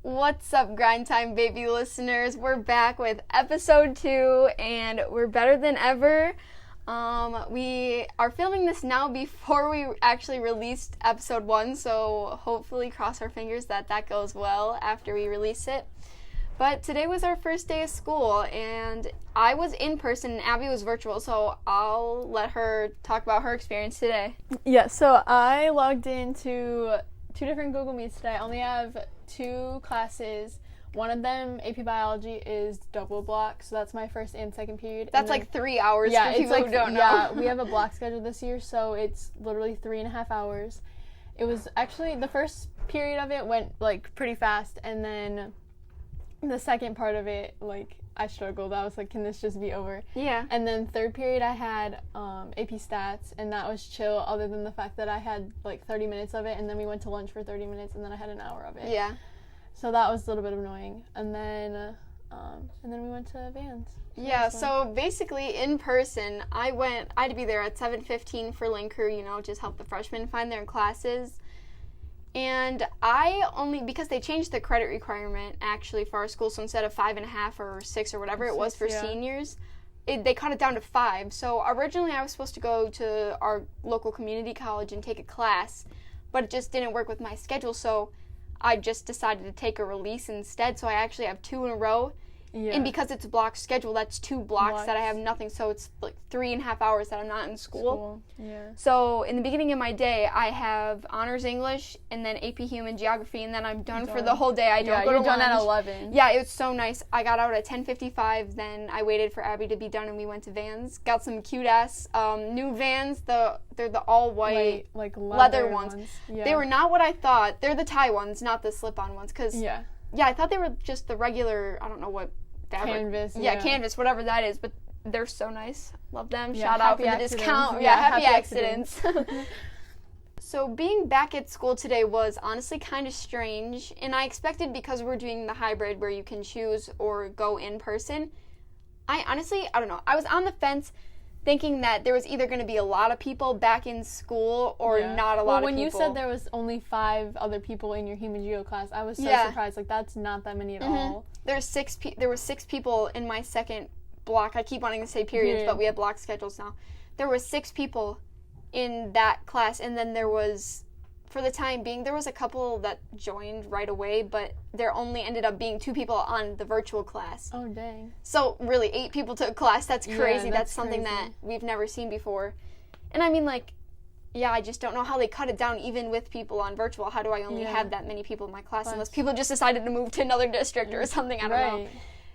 What's up, Grind Time baby listeners? We're back with episode 2, and we're better than ever. We are filming this now before we actually released episode 1, so hopefully cross our fingers that goes well after we release it. But today was our first day of school, and I was in person and Abby was virtual, so I'll let her talk about her experience today. Yeah, so I logged into 2 different Google Meets today. I only have 2 classes. One of them, AP Biology, is double block, so that's my first and second period. That's like 3 hours for people who don't know. Yeah, we have a block schedule this year, so it's literally 3.5 hours. It was actually, the first period of it went like pretty fast, and then the second part of it, like, I struggled. I was like, can this just be over? Yeah. And then third period I had AP Stats, and that was chill other than the fact that I had like 30 minutes of it, and then we went to lunch for 30 minutes, and then I had an hour of it. Yeah. So that was a little bit annoying. And then we went to Vans. Yeah, so basically in person, I had to be there at 7:15 for Linker, just help the freshmen find their classes. And because they changed the credit requirement actually for our school, so instead of 5.5 or 6 or whatever it was for seniors, they cut it down to 5. So originally I was supposed to go to our local community college and take a class, but it just didn't work with my schedule, so I just decided to take a release instead. So I actually have 2 in a row. Yeah. And because it's a block schedule, that's 2 blocks that I have nothing. So it's like 3.5 hours that I'm not in school. Yeah. So in the beginning of my day, I have honors English and then AP Human Geography, and then I'm done for the whole day. I don't go to lunch. You're done at 11. Yeah, it was so nice. I got out at 10:55. Then I waited for Abby to be done, and we went to Vans. Got some cute ass new Vans. They're the all white like leather ones. Yeah. They were not what I thought. They're the tie ones, not the slip-on ones. Yeah, I thought they were just the regular, I don't know what fabric. Canvas. Yeah, canvas, whatever that is, but they're so nice. Love them. Yeah, Shout out for the discount. Yeah, happy accidents. So being back at school today was honestly kind of strange, and I expected, because we're doing the hybrid where you can choose or go in person. I don't know. I was on the fence thinking that there was either going to be a lot of people back in school or not a lot of people. When you said there was only 5 other people in your Human Geo class, I was so surprised. Like, that's not that many at all. There were 6 people in my second block. I keep wanting to say periods, but we have block schedules now. There were 6 people in that class, and then there was, for the time being, there was a couple that joined right away, but there only ended up being 2 people on the virtual class. Oh, dang. So, really, 8 people took class. That's crazy. Yeah, that's something that we've never seen before. And I mean, like, I just don't know how they cut it down even with people on virtual. How do I only have that many people in my class unless people just decided to move to another district or something? I don't know.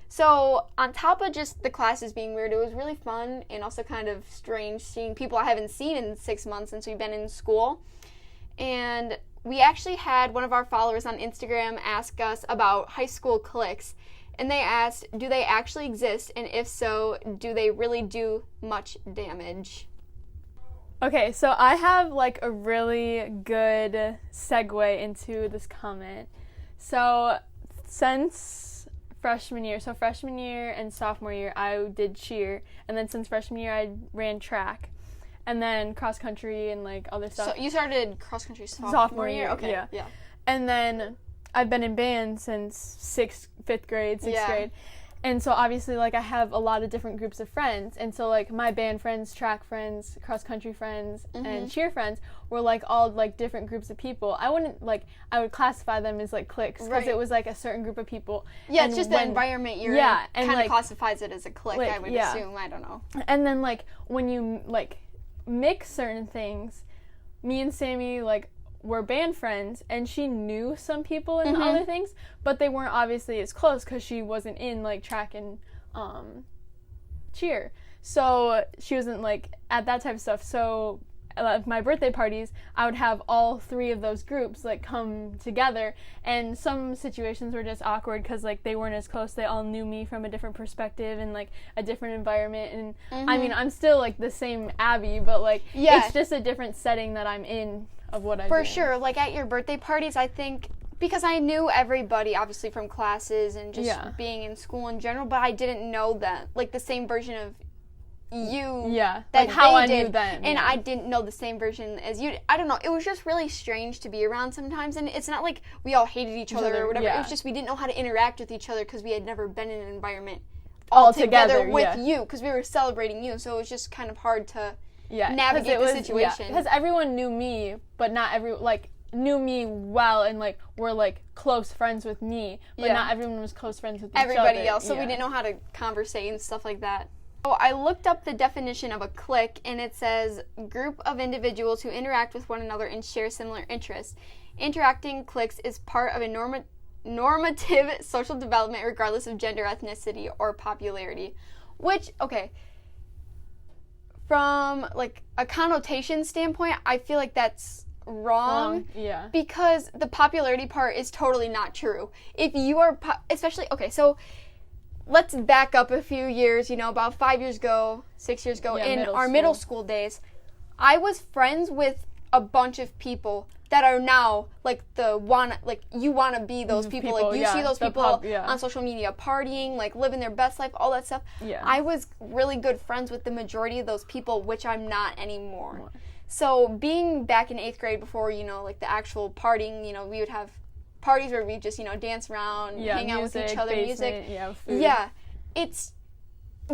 So, on top of just the classes being weird, it was really fun and also kind of strange seeing people I haven't seen in 6 months since we've been in school. And we actually had one of our followers on Instagram ask us about high school cliques. And they asked, do they actually exist? And if so, do they really do much damage? Okay, so I have like a really good segue into this comment. So since freshman year and sophomore year, I did cheer. And then since freshman year, I ran track. And then cross country and like other stuff. So you started cross country sophomore year? Okay. Yeah. And then I've been in band since 5th grade, 6th grade. And so obviously like I have a lot of different groups of friends. And so like my band friends, track friends, cross country friends, and cheer friends were like all like different groups of people. I would classify them as like cliques because it was like a certain group of people. Yeah, it's just the environment you're in kind of classifies it as a clique, I would assume. I don't know. And then like when you like mix certain things, me and Sami like were band friends, and she knew some people in other things, but they weren't obviously as close because she wasn't in like track and cheer, so she wasn't like at that type of stuff. So at my birthday parties, I would have all 3 of those groups like come together, and some situations were just awkward because like they weren't as close. They all knew me from a different perspective and like a different environment, and I mean I'm still like the same Abby, but like it's just a different setting that I'm in of what I do. For sure, like at your birthday parties, I think, because I knew everybody obviously from classes and just being in school in general, but I didn't know that like the same version of you. Yeah, that like how I did, knew them. And yeah. I didn't know the same version as you. I don't know. It was just really strange to be around sometimes. And it's not like we all hated each other or whatever. Yeah. It was just we didn't know how to interact with each other because we had never been in an environment all together together with you, because we were celebrating you. So it was just kind of hard to navigate the situation. Because everyone knew me, but not knew me well and were close friends with me, but not everyone was close friends with everybody else. So we didn't know how to conversate and stuff like that. So I looked up the definition of a clique, and it says group of individuals who interact with one another and share similar interests. Interacting cliques is part of a normative social development regardless of gender, ethnicity, or popularity. Which, okay, from a connotation standpoint, I feel like that's wrong. Yeah. Because the popularity part is totally not true. If you are, especially, okay, so let's back up a few years, about 5 years ago, 6 years ago, in our middle school days, I was friends with a bunch of people that are now you want to be those people. You see those people on social media partying, living their best life, all that stuff. Yeah. I was really good friends with the majority of those people, which I'm not anymore. So being back in 8th grade before, the actual partying, we would have parties where we just, dance around, hang out with each other, music. Food. Yeah.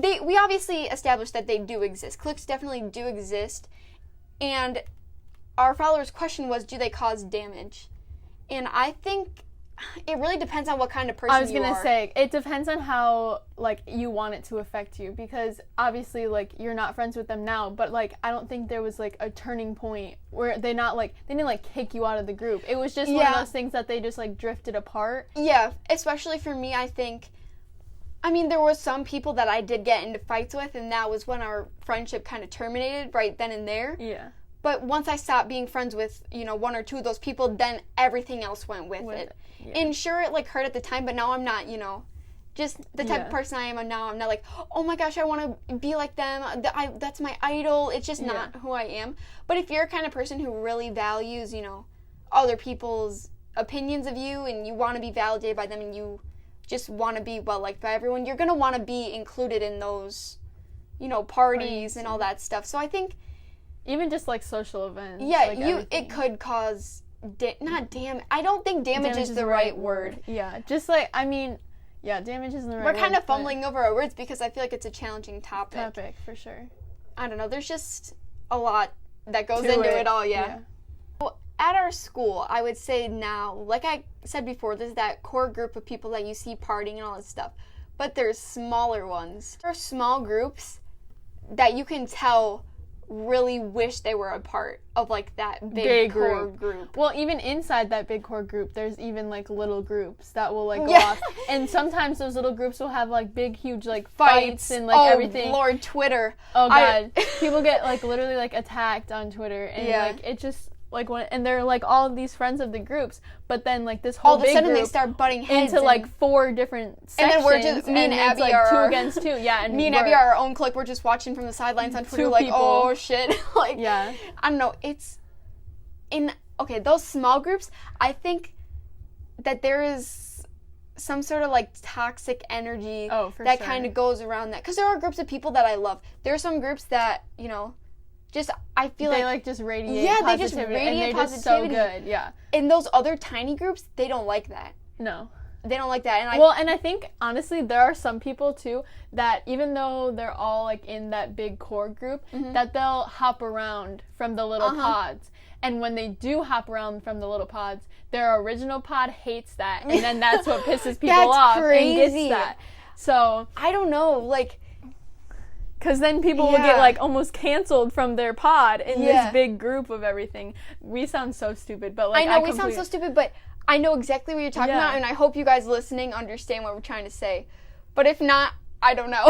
We obviously established that they do exist. Cliques definitely do exist. And our follower's question was, do they cause damage? And I think it really depends on what kind of person you are. I was going to say, it depends on how, you want it to affect you. Because, obviously, you're not friends with them now. But, I don't think there was, a turning point where they didn't, kick you out of the group. It was just one of those things that they just, drifted apart. Yeah, especially for me, I think. I mean, there were some people that I did get into fights with, and that was when our friendship kind of terminated right then and there. Yeah. But once I stopped being friends with, one or two of those people, then everything else went with it. Yeah. And sure, it, hurt at the time, but now I'm not, just the type of person I am now. I'm not oh my gosh, I want to be like them. That's my idol. It's just not who I am. But if you're a kind of person who really values, other people's opinions of you, and you want to be validated by them, and you just want to be well-liked by everyone, you're going to want to be included in those, parties and all that stuff. So I think even just social events. Yeah, it could cause I don't think damage is the right word. Yeah, just damage isn't the right word. We're kind of fumbling over our words because I feel like it's a challenging topic. For sure. I don't know, there's just a lot that goes into it all, yeah. Well, at our school, I would say now, like I said before, there's that core group of people that you see partying and all that stuff. But there's smaller ones. There are small groups that you can tell really wish they were a part of that big core group. Well, even inside that big core group, there's even little groups that will go off. And sometimes those little groups will have big huge fights and everything. Oh Lord, Twitter. Oh God. People get literally attacked on Twitter, and it just and they're all of these friends of the groups, but then this whole all of a big sudden group they start butting heads into 4 different sections, and then we're just me and Abby it's are 2 against 2. Yeah, and me and Abby are our own clique. We're just watching from the sidelines on Twitter, oh shit, yeah. I don't know. It's those small groups. I think that there is some sort of toxic energy that kind of goes around that, because there are groups of people that I love. There are some groups that just I feel they just radiate positivity. They just radiate positivity. Just so good, yeah. In those other tiny groups, they don't like that. No. They don't like that. And I think, honestly, there are some people, too, that even though they're all, in that big core group, that they'll hop around from the little pods. And when they do hop around from the little pods, their original pod hates that. And then that's what pisses people off crazy. And gets that. So I don't know, because then people will get almost canceled from their pod in this big group of everything. We sound so stupid, but I know we sound so stupid, but I know exactly what you're talking about, and I hope you guys listening understand what we're trying to say. But if not, I don't know.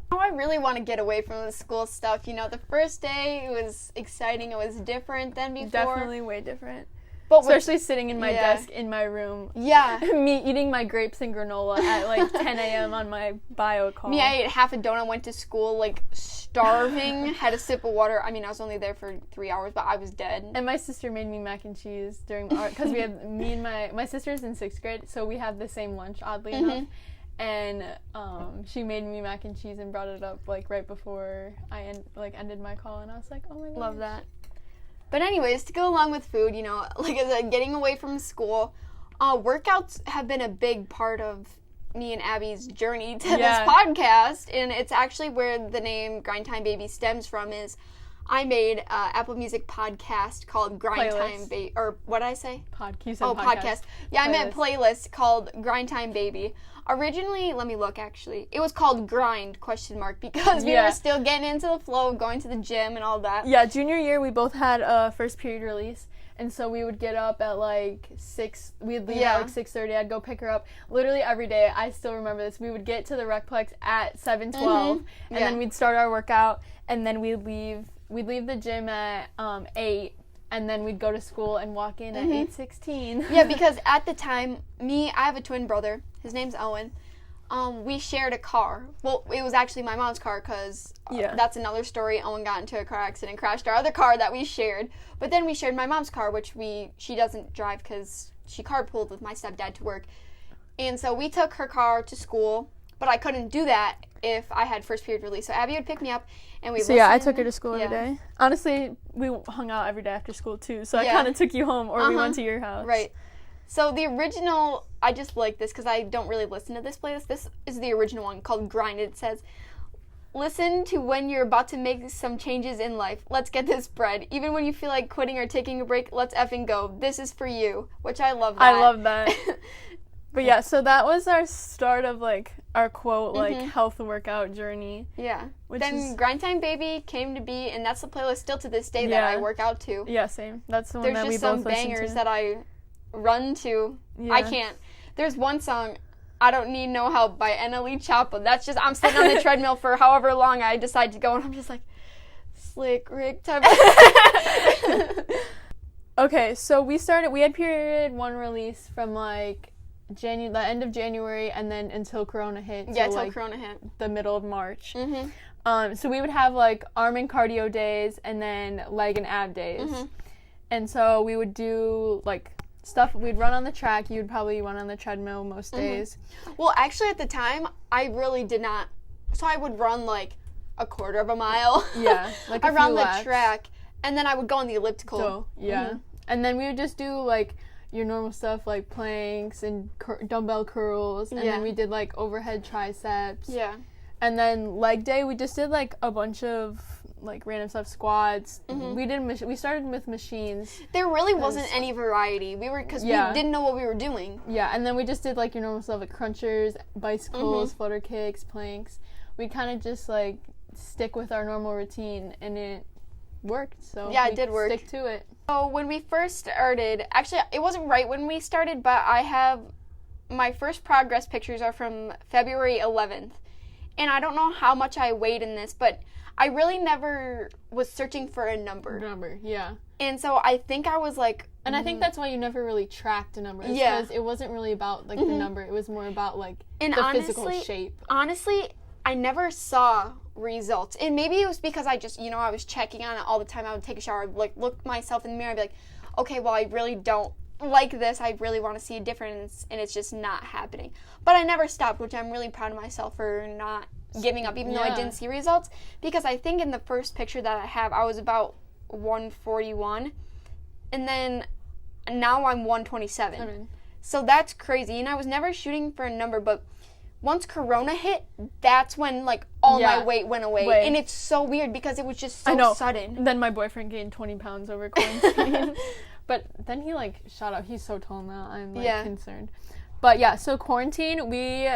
Now I really want to get away from the school stuff. The first day, it was exciting. It was different than before. Definitely way different. But especially sitting in my desk in my room. Yeah. Me eating my grapes and granola at 10 a.m. on my bio call. Me, I ate half a donut, went to school starving, had a sip of water. I mean, I was only there for 3 hours, but I was dead. And my sister made me mac and cheese during art, because we have, me and my sister's in 6th grade, so we have the same lunch, oddly enough. and she made me mac and cheese and brought it up like right before I ended my call, and I was like, oh my god, love that. But anyways, to go along with food, you know, like I said, getting away from school, workouts have been a big part of me and Abby's journey to this podcast, and it's actually where the name Grind Time Baby stems from. Is I made an Apple Music podcast called Grind Time Baby, or what did I say? Podcast. Yeah, I meant playlist called Grind Time Baby. Originally, let me look, actually. It was called Grind, ? Because we were still getting into the flow of going to the gym and all that. Yeah, junior year, we both had a first period release. And so we would get up at like 6, we'd leave at like 6:30, I'd go pick her up. Literally every day, I still remember this. We would get to the Recplex at 7:12, and then we'd start our workout, and then we'd leave the gym at 8, and then we'd go to school and walk in at 8:16. Yeah, because at the time, I have a twin brother. His name's Owen. We shared a car. Well, it was actually my mom's car, because that's another story. Owen got into a car accident, crashed our other car that we shared. But then we shared my mom's car, which she doesn't drive because she carpooled with my stepdad to work. And so we took her car to school, but I couldn't do that if I had first period release. So Abby would pick me up, and we I took her to school every day. Honestly, we hung out every day after school, too. So I kind of took you home, or we went to your house. Right. So the original, I just like this because I don't really listen to this playlist. This is the original one called Grind. It says, listen to when you're about to make some changes in life. Let's get this bread. Even when you feel like quitting or taking a break, let's effing go. This is for you, which I love that. I love that. But yeah, so that was our start of like our quote, like health workout journey. Yeah. Then Grind Time Baby came to be, and that's the playlist still to this day that I work out to. Yeah, same. That's the one that we both listen to. There's just some bangers that I run to. I can't. There's one song, I Don't Need No Help by NLE Choppa. That's just, I'm sitting on the treadmill for however long I decide to go, and I'm just like, Slick Rick type of Okay, so we had period 1 release from like the end of January, and then until Corona hit. Yeah, until Corona hit. The middle of March. So we would have like arm and cardio days, and then leg and ab days. And so we would do like stuff. We'd run on the track. You'd probably run on the treadmill most days. Well, actually at the time, I really did not. So I would run like a quarter of a mile. Yeah, like around the track, and then I would go on the elliptical. So, and then we would just do like your normal stuff like planks and dumbbell curls, and then we did like overhead triceps. Yeah. And then leg day, we just did like a bunch of like random stuff, squats. We started with machines. There really wasn't any variety. We didn't know what we were doing. Yeah, and then we just did like your normal stuff like crunchers, bicycles, flutter kicks, planks. We kind of just like stick with our normal routine, and it worked. So yeah, it did work. Stick to it. So when we first started, actually it wasn't right when we started, but I have my first progress pictures are from February 11th. And I don't know how much I weighed in this, but I really never was searching for a number. Yeah. And so I think I was like... And I think that's why you never really tracked a number. Yeah. Because it wasn't really about like the number. It was more about like the physical shape. Honestly, I never saw results. And maybe it was because I just, I was checking on it all the time. I would take a shower, I'd like look myself in the mirror, I'd be like, okay, well, I really don't like this. I really want to see a difference, and it's just not happening. But I never stopped, which I'm really proud of myself for not giving up, even though I didn't see results. Because I think in the first picture that I have, I was about 141, and then now I'm 127. So that's crazy. And I was never shooting for a number, but once Corona hit, that's when like all my weight went away. And it's so weird because it was just so sudden. Then my boyfriend gained 20 pounds over quarantine. But then he like shot up. He's so tall now. I'm like concerned. But yeah, so quarantine, we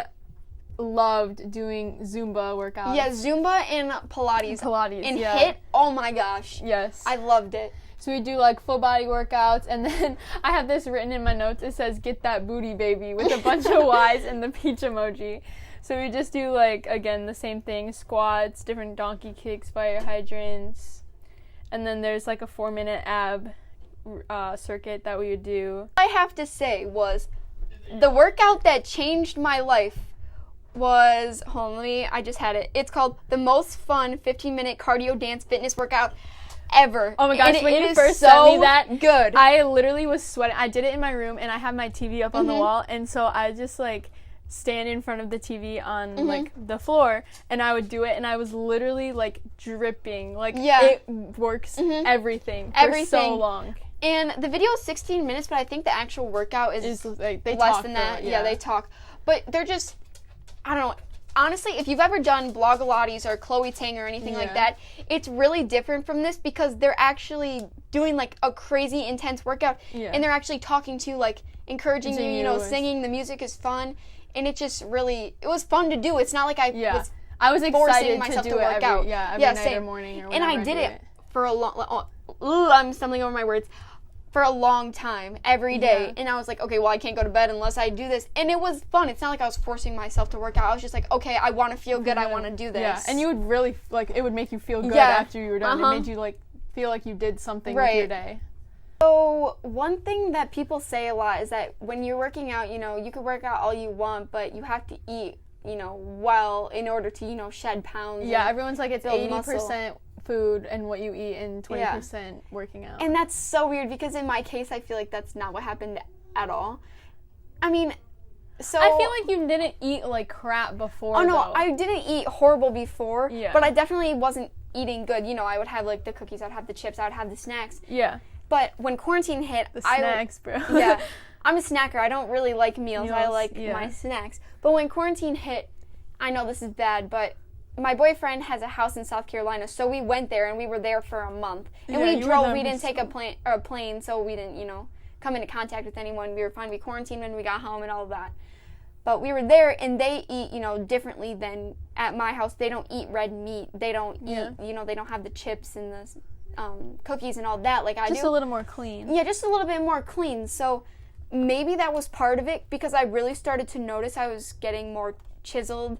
loved doing Zumba workouts. Yeah, Zumba and Pilates. And HIIT, oh my gosh. Yes. I loved it. So we do like full body workouts, and then I have this written in my notes. It says, "Get that booty, baby," with a bunch of Y's and the peach emoji. So we just do like, again, the same thing, squats, different donkey kicks, fire hydrants, and then there's like a 4-minute ab circuit that we would do. I have to say was the workout that changed my life was, I just had it. It's called the most fun 15-minute cardio dance fitness workout ever. Oh my gosh, and when you first sent me that, good. I literally was sweating. I did it in my room, and I have my TV up on the wall, and so I just like stand in front of the TV on like the floor, and I would do it, and I was literally like dripping. Like it works everything for so long. And the video is 16 minutes, but I think the actual workout is like, they less talk than that. Yeah, they talk. But they're just, I don't know. Honestly, if you've ever done Blogilates or Chloe Tang or anything like that, it's really different from this because they're actually doing like a crazy intense workout, and they're actually talking to you, like encouraging you, you know, singing. The music is fun, and it just really, it was fun to do. It's not like I was excited myself to do work every, out. every night or morning or whatever. And I did it for a long. I'm stumbling over my words. For a long time, every day. And I was like, okay, well, I can't go to bed unless I do this. And it was fun. It's not like I was forcing myself to work out. I was just like, okay, I want to feel good. I want to do this. Yeah, and you would really, like, it would make you feel good after you were done. It made you, like, feel like you did something with your day. So one thing that people say a lot is that when you're working out, you know, you can work out all you want, but you have to eat, you know, well in order to, you know, shed pounds. Yeah, everyone's like, it's 80% muscle. Food and what you eat and 20% working out. And that's so weird because in my case, I feel like that's not what happened at all. I mean, so... I feel like you didn't eat like crap before, Oh, no, though. I didn't eat horrible before, Yeah. but I definitely wasn't eating good. You know, I would have like the cookies, I'd have the chips, I would have the snacks. Yeah. But when quarantine hit, the snacks, bro. Yeah. I'm a snacker. I don't really like meals. I like my snacks. But when quarantine hit, I know this is bad, but my boyfriend has a house in South Carolina, so we went there, and we were there for a month. And we drove. We didn't take a plane, so we didn't, you know, come into contact with anyone. We were fine. We quarantined when we got home and all of that. But we were there, and they eat, you know, differently than at my house. They don't eat red meat. They don't eat, you know, they don't have the chips and the cookies and all that like I do. Just a little more clean. Yeah, just a little bit more clean. So maybe that was part of it because I really started to notice I was getting more chiseled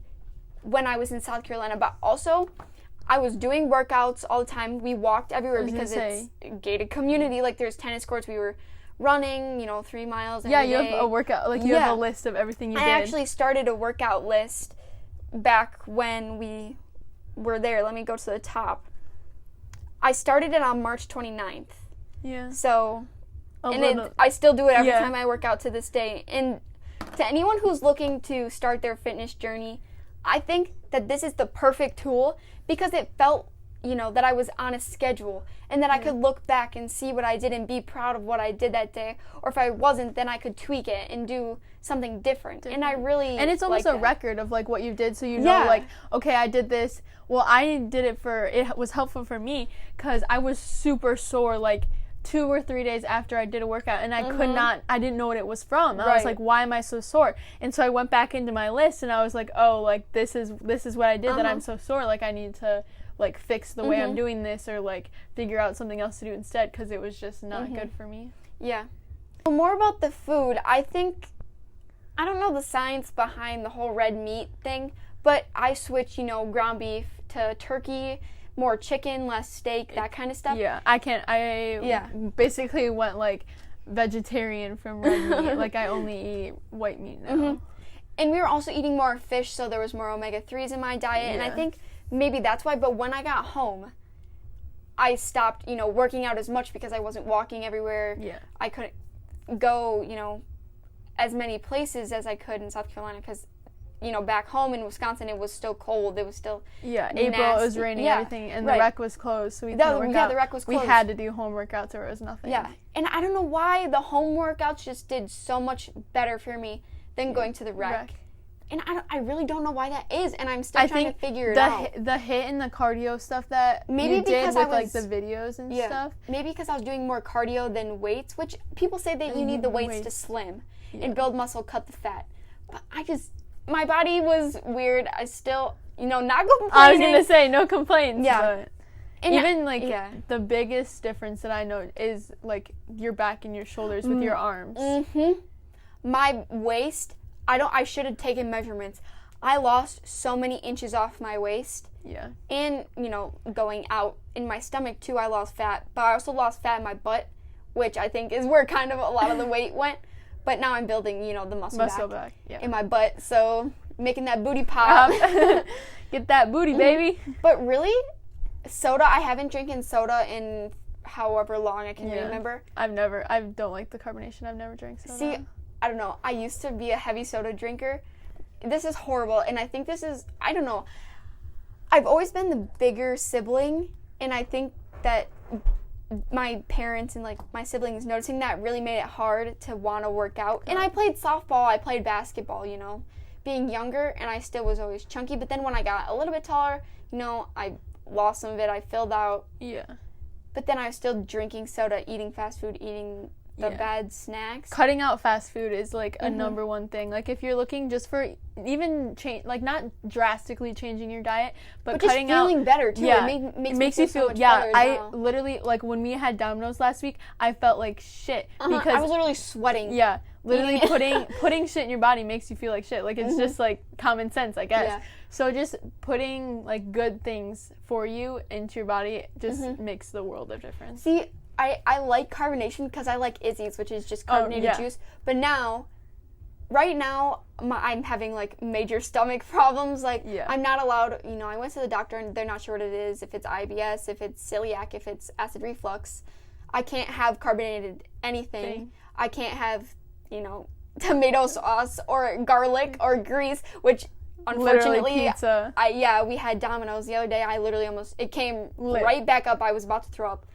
when I was in South Carolina, but also I was doing workouts all the time. We walked everywhere because it's a gated community. Like there's tennis courts. We were running, you know, 3 miles every day. You have a workout, like you have a list of everything you did. I actually started a workout list back when we were there. Let me go to the top. I started it on March 29th. Yeah. So, I still do it every time I work out to this day. And to anyone who's looking to start their fitness journey, I think that this is the perfect tool because it felt, you know, that I was on a schedule and that I could look back and see what I did and be proud of what I did that day. Or if I wasn't, then I could tweak it and do something different. And I really And it's almost a record of, like, what you did so you know, like, okay, I did this. Well, I did it it was helpful for me because I was super sore, like, 2 or 3 days after I did a workout, and I didn't know what it was from. I was like, why am I so sore? And so I went back into my list, and I was like, oh, like, this is what I did that I'm so sore. Like, I need to, like, fix the way I'm doing this or, like, figure out something else to do instead because it was just not good for me. Yeah. Well, more about the food, I don't know the science behind the whole red meat thing, but I switched, you know, ground beef to turkey, more chicken, less steak, that kind of stuff. Yeah, I basically went, like, vegetarian from red meat. Like, I only eat white meat now. And we were also eating more fish, so there was more omega-3s in my diet, and I think maybe that's why. But when I got home, I stopped, you know, working out as much because I wasn't walking everywhere. Yeah. I couldn't go, you know, as many places as I could in South Carolina because, you know, back home in Wisconsin, it was still cold. It was still April, it was raining, everything, and the rec was closed, so we couldn't work out. The rec was closed. We had to do home workouts or it was nothing. Yeah, and I don't know why the home workouts just did so much better for me than going to the rec. And I really don't know why that is, and I'm still trying to figure it out. The HIIT and the cardio stuff that you did with, like, the videos and stuff. Maybe because I was doing more cardio than weights, which people say that you need the weights to slim and build muscle, cut the fat. But my body was weird. I still, you know, not complaining. I was going to say, no complaints. Yeah. And even, like, the biggest difference that I know is, like, your back and your shoulders with your arms. My waist, I should have taken measurements. I lost so many inches off my waist. Yeah. And, you know, going out in my stomach, too, I lost fat. But I also lost fat in my butt, which I think is where kind of a lot of the weight went. But now I'm building, you know, the muscle back in my butt. So making that booty pop. Get that booty, baby. But really, soda, I haven't drinking soda in however long I can remember. I don't like the carbonation. I've never drank soda. See, I don't know. I used to be a heavy soda drinker, this is horrible, and I think this is, I don't know. I've always been the bigger sibling, and I think that my parents and like my siblings noticing that really made it hard to want to work out. And I played softball, I played basketball, you know, being younger, and I still was always chunky. But then when I got a little bit taller, you know, I lost some of it. I filled out. Yeah. But then I was still drinking soda, eating fast food, eating the bad snacks. Cutting out fast food is like a number one thing. Like if you're looking just for even change, like not drastically changing your diet, but cutting just feeling better too. Yeah, It makes me feel so much better as well. Literally, like when we had Domino's last week, I felt like shit because I was literally sweating. Yeah, literally putting shit in your body makes you feel like shit. Like it's just like common sense, I guess. Yeah. So just putting like good things for you into your body just makes the world of difference. See, I like carbonation because I like Izzy's, which is just carbonated juice. But right now, I'm having like major stomach problems. Like I'm not allowed, you know, I went to the doctor and they're not sure what it is, if it's IBS, if it's celiac, if it's acid reflux. I can't have carbonated anything. I can't have, you know, tomato sauce or garlic or grease, which unfortunately, literally pizza. We had Domino's the other day. I literally it came right back up. I was about to throw up.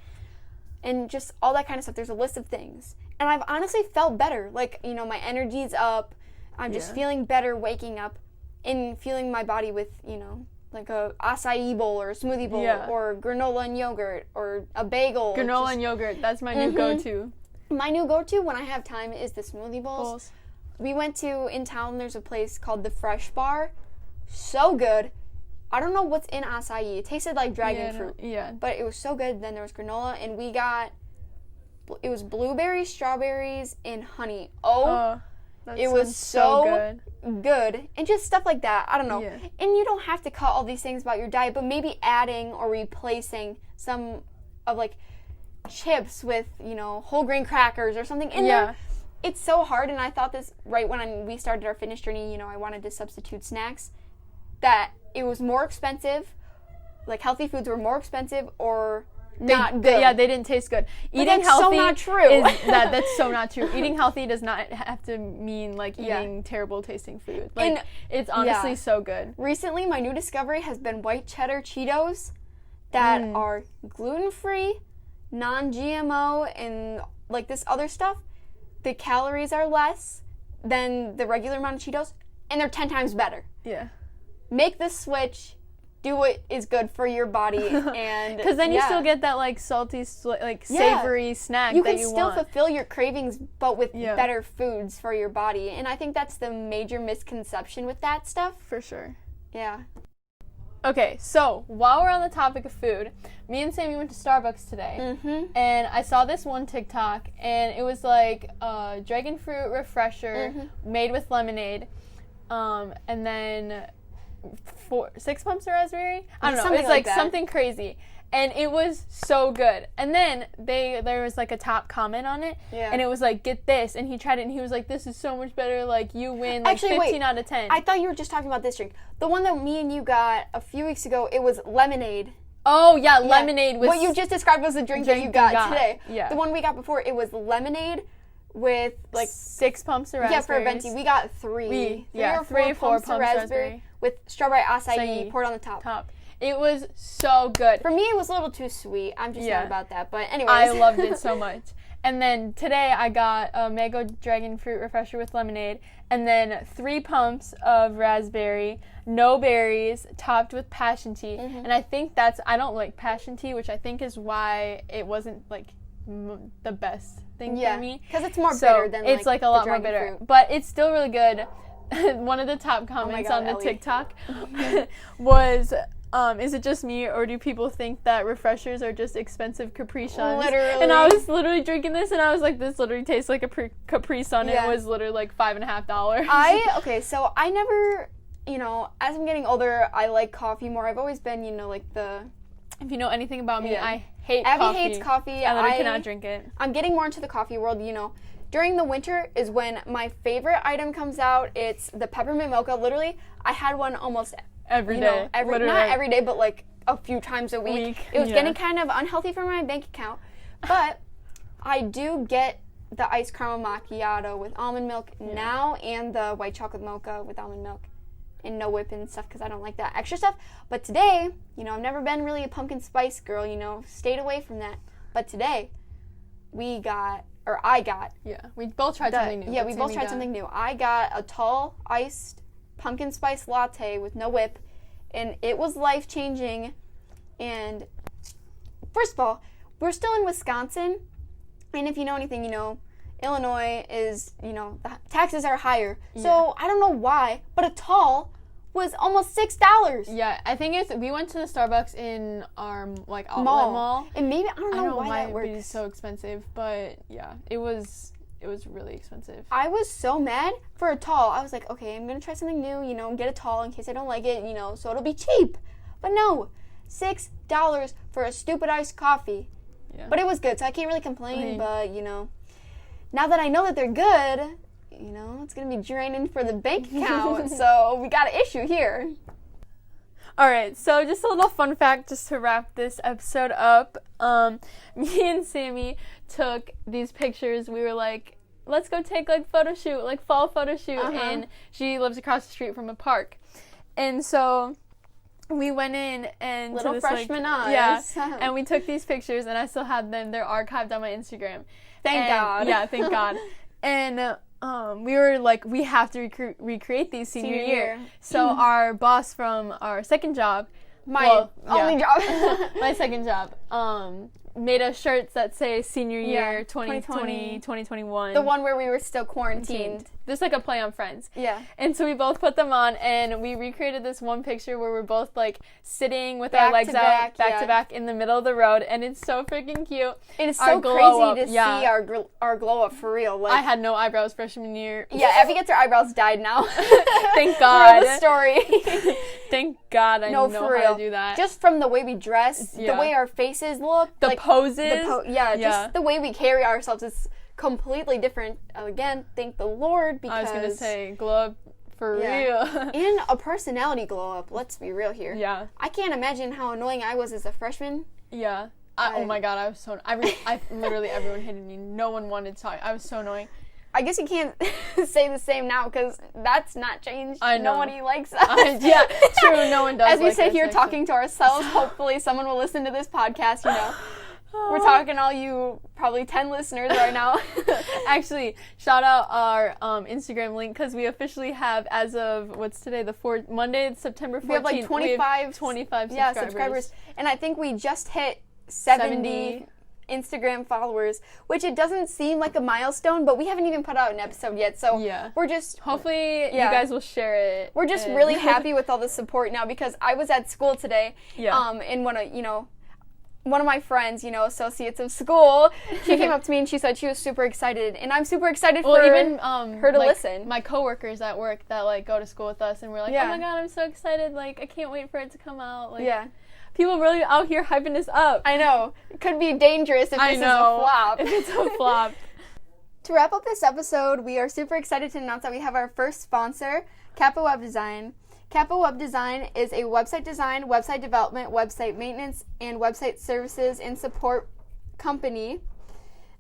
And just all that kind of stuff. There's a list of things. And I've honestly felt better. Like, you know, my energy's up. I'm just feeling better waking up and feeling my body with, you know, like a acai bowl or a smoothie bowl or granola and yogurt or a bagel. Granola and yogurt. That's my new go-to. My new go-to when I have time is the smoothie bowls. We went to, in town, there's a place called the Fresh Bar. So good. I don't know what's in acai. It tasted like dragon fruit. But it was so good. Then there was granola, and we got, it was blueberries, strawberries, and honey. It was so good. And just stuff like that. I don't know. Yeah. And you don't have to cut all these things about your diet, but maybe adding or replacing some of, like, chips with, you know, whole grain crackers or something in there. It's so hard, and I thought this right when we started our fitness journey, you know, I wanted to substitute snacks, that it was more expensive, like healthy foods were more expensive or not good. They didn't taste good. But eating healthy so not true. That's so not true. Eating healthy does not have to mean like eating terrible tasting food. Like it's honestly so good. Recently, my new discovery has been white cheddar Cheetos that are gluten-free, non-GMO, and like this other stuff. The calories are less than the regular amount of Cheetos, and they're 10 times better. Yeah. Make the switch, do what is good for your body, and because then you still get that like salty, savory snack you that can you still want. Fulfill your cravings, but with better foods for your body. And I think that's the major misconception with that stuff. For sure. Yeah. Okay, so while we're on the topic of food, me and Sami went to Starbucks today, and I saw this one TikTok, and it was like a dragon fruit refresher made with lemonade, and then 6 pumps of raspberry. I don't know. It's like something crazy, and it was so good. And then there was like a top comment on it, and it was like, get this, and he tried it, and he was like, this is so much better. Like you win, like 15 out of 10. I thought you were just talking about this drink. The one that me and you got a few weeks ago, it was lemonade. Oh yeah, lemonade was what you just described was the drink that you got today. Yeah. The one we got before, it was lemonade with like 6 pumps of raspberry. Yeah, for a venti. We got three or four pumps of raspberry with strawberry acai poured on the top. It was so good. For me, it was a little too sweet. I'm just not about that. But anyways. I loved it so much. And then today I got a mango dragon fruit refresher with lemonade, and then 3 pumps of raspberry, no berries, topped with passion tea. And I think I don't like passion tea, which I think is why it wasn't like the best thing for me. Because it's more bitter than it's like a lot more bitter. Fruit. But it's still really good. One of the top comments on the TikTok was, is it just me, or do people think that refreshers are just expensive Capri Suns? Literally. And I was literally drinking this, and I was like, this literally tastes like a Capri Sun. It was literally like $5.50. So I never, you know, as I'm getting older, I like coffee more. I've always been, you know, like if you know anything about me, I hate Abby coffee. Abby hates coffee. I literally cannot drink it. I'm getting more into the coffee world, you know. During the winter is when my favorite item comes out. It's the peppermint mocha. Literally, I had one almost every day. Not every day, but like a few times a week. It was getting kind of unhealthy for my bank account. But I do get the iced caramel macchiato with almond milk now, and the white chocolate mocha with almond milk. And no whip and stuff because I don't like that extra stuff. But today, I've never been really a pumpkin spice girl, stayed away from that. But today, I got. Yeah, we both tried something new. Yeah, we both tried something new. I got a tall iced pumpkin spice latte with no whip, and it was life-changing. And first of all, we're still in Wisconsin, and if you know anything, Illinois is, the taxes are higher. Yeah. So I don't know why, but a tall was almost $6. Yeah, I think we went to the Starbucks in our outlet mall. And maybe I don't know why that works. It was so expensive, but yeah, it was really expensive. I was so mad for a tall. I was like, okay, I'm gonna try something new, and get a tall in case I don't like it, so it'll be cheap. But no, $6 for a stupid iced coffee. Yeah. But it was good, so I can't really complain. But now that I know that they're good, it's going to be draining for the bank account, so we got an issue here. All right, so just a little fun fact just to wrap this episode up. Me and Sami took these pictures. We were like, let's go take fall photo shoot, and she lives across the street from a park. And so we went in and little freshman eyes. Yeah, and we took these pictures, and I still have them. They're archived on my Instagram. Thank God. Yeah, thank God. And we were like, we have to recreate these senior year. So our boss from our second job, only job, my second job, made us shirts that say senior year 2020, 2021. The one where we were still quarantined. Just like a play on Friends. Yeah. And so we both put them on, and we recreated this one picture where we're both sitting with our legs out, back to back in the middle of the road, and it's so freaking cute. It is so crazy to see our glow up for real. I had no eyebrows freshman year. Yeah, Effie gets her eyebrows dyed now. Thank God. Real story. Thank God I know how to do that. Just from the way we dress, the way our faces look. The poses. Just the way we carry ourselves is completely different. Again, thank the Lord, because I was gonna say glow up for real. And a personality glow up, let's be real here. Yeah, I can't imagine how annoying I was as a freshman. Yeah. Oh my God, I was so I literally everyone hated me. No one wanted to talk. I was so annoying. I guess you can't say the same now because that's not changed. I know. Nobody likes us. Yeah, true. No one does. As we sit here talking to ourselves, hopefully someone will listen to this podcast, We're talking all you probably 10 listeners right now. Actually, shout out our Instagram link because we officially have, as of what's today, Monday, September 14th. We have 25 subscribers. And I think we just hit 70 Instagram followers, which it doesn't seem like a milestone, but we haven't even put out an episode yet. So we're just hopefully you guys will share it. We're just really happy with all the support now because I was at school today. And one of my friends, associates of school, she came up to me and she said she was super excited, and I'm super excited for her to listen. My coworkers at work that go to school with us, and we're like, oh my God, I'm so excited! I can't wait for it to come out. People really out here hyping this up. I know. It could be dangerous if this is a flop. If it's a flop. To wrap up this episode, we are super excited to announce that we have our first sponsor, Kappa Web Design. Kappa Web Design is a website design, website development, website maintenance, and website services and support company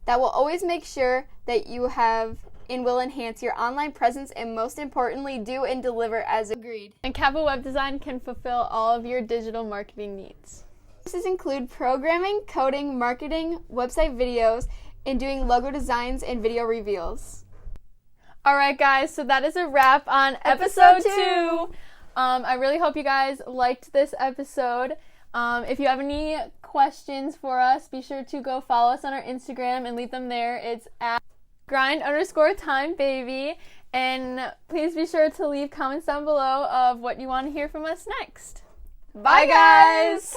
that will always make sure that you have and will enhance your online presence and, most importantly, do and deliver as agreed. And Kappa Web Design can fulfill all of your digital marketing needs. Services include programming, coding, marketing, website videos, and doing logo designs and video reveals. All right, guys, so that is a wrap on episode 2. I really hope you guys liked this episode. If you have any questions for us, be sure to go follow us on our Instagram and leave them there. It's at grind_time baby. And please be sure to leave comments down below of what you want to hear from us next. Bye, guys!